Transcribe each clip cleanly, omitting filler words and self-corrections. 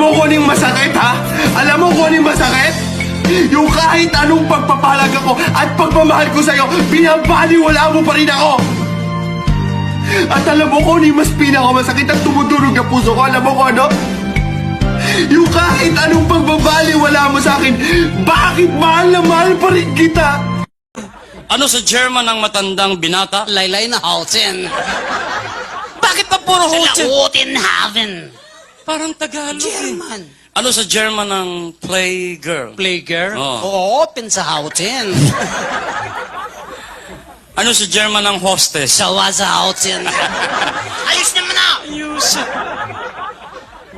mo kung anong masakit, ha? Alam mo kung anong masakit? Yung kahit anong pagpapahalaga ko at pagmamahal ko sa'yo, binabaliwala mo pa rin ako! At alam mo kung ano yung mas pinakamasakit at tumudurog ang puso ko, alam mo kung ano? Yung kahit anong pagbabaliwala mo sa akin, bakit mahal na mahal pa rin kita? Ano sa German ang matandang binata? Laylay na Halten. Bakit pa puro Hutsen? Utenhaven. Parang Tagalog eh. German. Ano sa German ang playgirl? Playgirl? Oo. Open sa Halten. Ano sa German ang hostess? Sawa sa Halten. Ayos naman na! Ayos.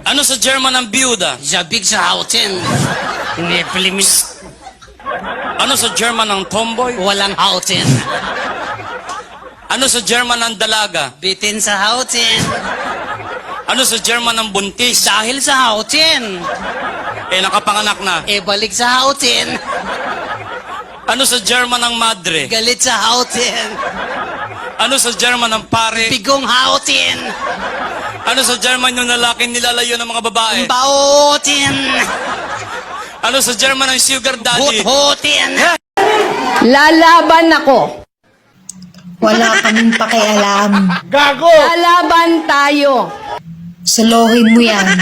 Ano sa German ang byuda? Zabig sa Halten. Hindi, palimis. Ano sa German ang tomboy? Walang Halten. Ano sa German ang dalaga? Bitin sa Halten. Ano sa German ang buntis? Dahil sa Halten. Nakapanganak na. Balik sa Halten. Ano sa German ang madre? Galit sa Halten. Ano sa German ang pare? Bigong Halten. Ano sa German yung lalaking nilalayo ng mga babae? Bautin. Ano sa German ang sugar daddy? Hut-hutin. Lalaban ako. Wala kaming pakialam. Lalaban tayo. Salohin mo yan.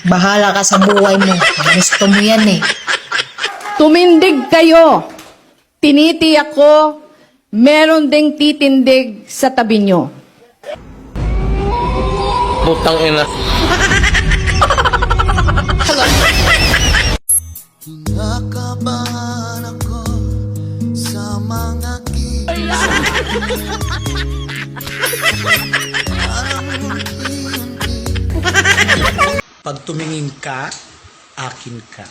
Bahala ka sa buhay mo. Gusto mo yan eh. Tumindig kayo. Tinitiyak ko, meron ding titindig sa tabi nyo. Putang ina. Nakabahan ako sa mga Pag tumingin ka, akin ka.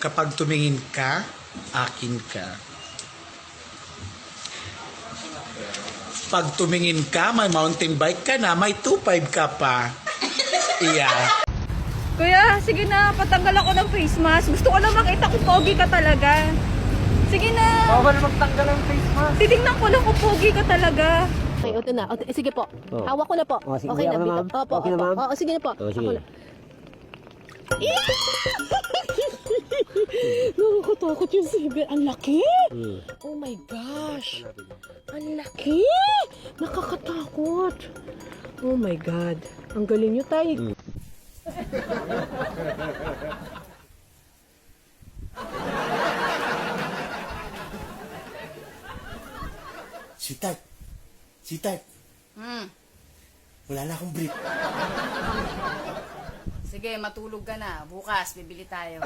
Kapag tumingin ka, akin ka. Pag tumingin ka, may mountain bike ka na, may 2.5 ka pa. Iya. Kuya, sige na, patanggal ako ng face mask. Gusto ko lang makita kung pogi ka talaga. Sige na. Bawal magtanggal ng face mask. Titignan ko lang kung pogi ka talaga. Okay, ito na. Sige po. Hawak ko na po. sige. Okay na, Ako na, Bito. ma'am. Opo, Okay na, opo. ma'am. Oo, sige na po. Sige. Ako na. Nakakatakot yung saber. Ang laki! Oh my gosh! Ang laki! Nakakatakot! Oh my God! Ang galing nyo, Tay! Sweetheart. Wala na akong brief. Sige, matulog ka na. Bukas, bibili tayo.